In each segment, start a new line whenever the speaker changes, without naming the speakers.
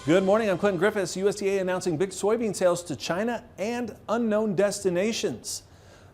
Good morning, I'm Clinton Griffiths. USDA announcing big soybean sales to China and unknown destinations.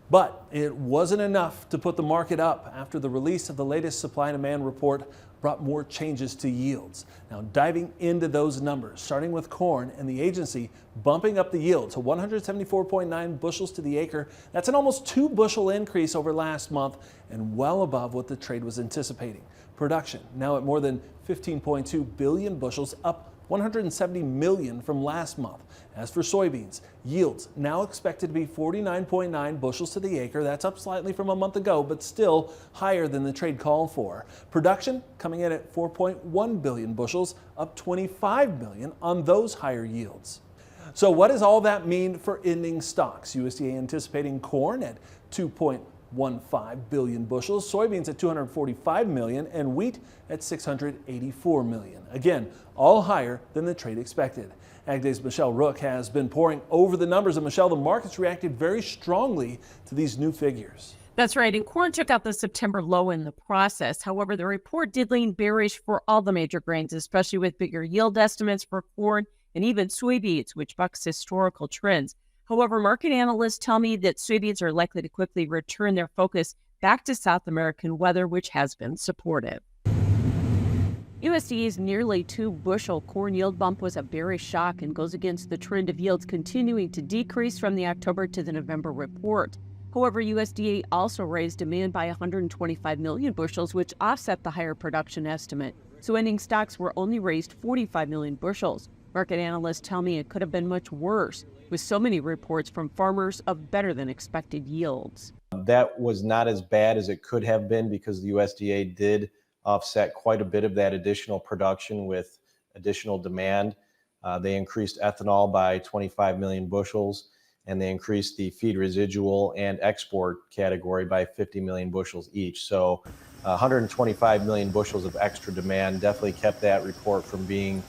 But it wasn't enough to put the market up after the release of the latest supply and demand report brought more changes to yields. Now diving into those numbers, starting with corn and the agency bumping up the yield to 174.9 bushels to the acre. That's an almost 2 bushel increase over last month and well above what the trade was anticipating. Production now at more than 15.2 billion bushels, up 170 million from last month. As for soybeans, yields now expected to be 49.9 bushels to the acre. That's up slightly from a month ago, but still higher than the trade called for. Production coming in at 4.1 billion bushels, up 25 million on those higher yields. So what does all that mean for ending stocks? USDA anticipating corn at 2.15 billion bushels, soybeans at 245 million, and wheat at 684 million. Again, all higher than the trade expected. AgDay's Michelle Rook has been poring over the numbers, and Michelle, the markets reacted very strongly to these new figures.
That's right, and corn took out the September low in the process. However, the report did lean bearish for all the major grains, especially with bigger yield estimates for corn and even soybeans, which bucks historical trends. However, market analysts tell me that soybeans are likely to quickly return their focus back to South American weather, which has been supportive. USDA's nearly 2 bushel corn yield bump was a bearish shock and goes against the trend of yields continuing to decrease from the October to the November report. However, USDA also raised demand by 125 million bushels, which offset the higher production estimate. So ending stocks were only raised 45 million bushels. Market analysts tell me it could have been much worse, with so many reports from farmers of better than expected yields.
That was not as bad as it could have been because the USDA did offset quite a bit of that additional production with additional demand. They increased ethanol by 25 million bushels, and they increased the feed residual and export category by 50 million bushels each. So 125 million bushels of extra demand definitely kept that report from being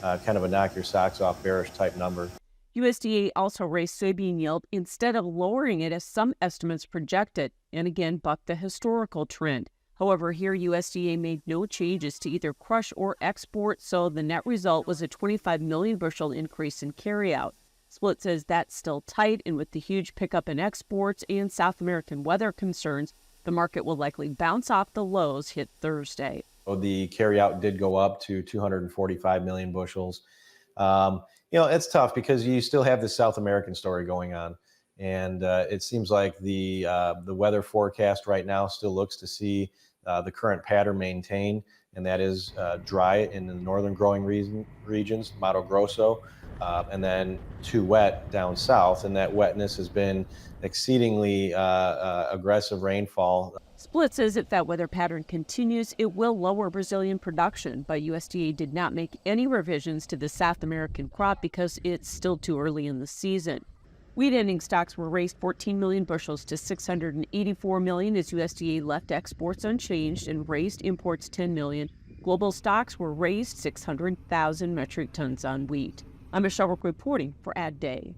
kind of a knock your socks off bearish type number.
USDA also raised soybean yield instead of lowering it as some estimates projected, and again bucked the historical trend. However, here USDA made no changes to either crush or export, so the net result was a 25 million bushel increase in carryout. Split says that's still tight, and with the huge pickup in exports and South American weather concerns, the market will likely bounce off the lows hit Thursday.
So the carryout did go up to 245 million bushels. It's tough because you still have this South American story going on. And it seems like the weather forecast right now still looks to see the current pattern maintain, and that is dry in the northern growing regions, Mato Grosso, and then too wet down south. And that wetness has been exceedingly aggressive rainfall.
Split says if that weather pattern continues, it will lower Brazilian production, but USDA did not make any revisions to the South American crop because it's still too early in the season. Wheat ending stocks were raised 14 million bushels to 684 million as USDA left exports unchanged and raised imports 10 million. Global stocks were raised 600,000 metric tons on wheat. I'm Michelle Rook reporting for AgDay.